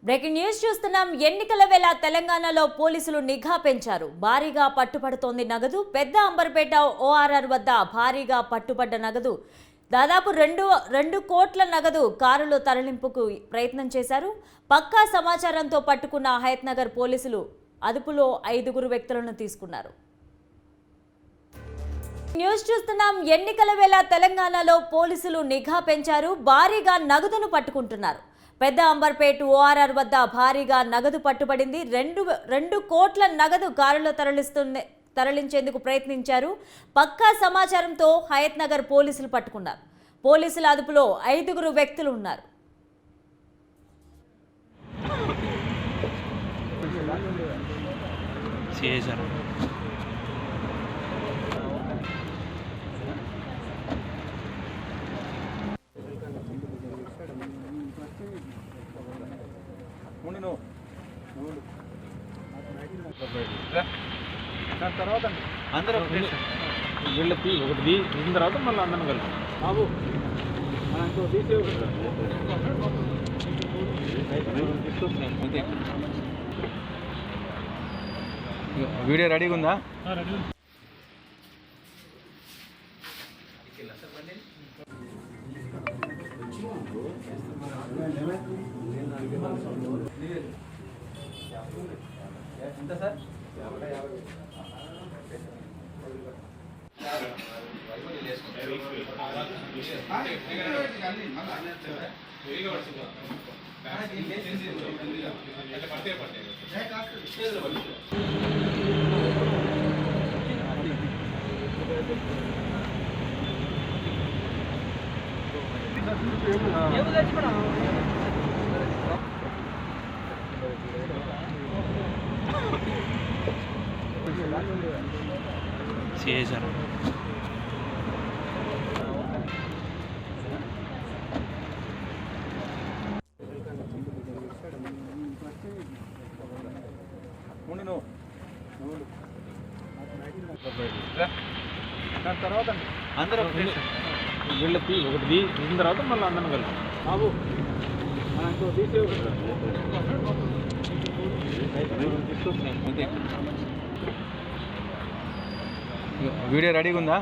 Breaking news చూస్తున్నాం. ఎన్నికల వేళ తెలంగాణలో పోలీసులు నిఘా పెంచారు. భారీగా పట్టుబడుతోంది నగదు. పెద్ద అంబర్పేట ఓఆర్ఆర్ వద్ద భారీగా పట్టుబడ్డ నగదు దాదాపు రెండు కోట్ల నగదు కారులో తరలింపుకు ప్రయత్నం చేశారు. పక్కా సమాచారంతో పట్టుకున్న హయత్ నగర్ పోలీసులు అదుపులో 5 వ్యక్తులను తీసుకున్నారు. న్యూస్ చూస్తున్నాం. ఎన్నికల వేళ తెలంగాణలో పోలీసులు నిఘా పెంచారు. భారీగా నగదును పట్టుకుంటున్నారు. పెద్ద అంబర్పేట ఓఆర్ఆర్ వద్ద భారీగా నగదు పట్టుబడింది. 2 కోట్ల నగదు కారులో తరలించేందుకు ప్రయత్నించారు. పక్కా సమాచారంతో హయత్ నగర్ పోలీసులు పట్టుకున్నారు. పోలీసుల అదుపులో 5 వ్యక్తులు ఉన్నారు. తర్వాత అందరూ వీళ్ళకి ఒకటి తీసిన తర్వాత మళ్ళీ అందరం కలిసి బాబు వీడియో రెడీగా ఉందా? ఎంత సార్? చేశారు. తర్వాత అందరూ వీళ్ళకి ఒకటి తీసిన తర్వాత మళ్ళీ అందరం కలిసి బాబు వీడియో రెడీగా ఉందా?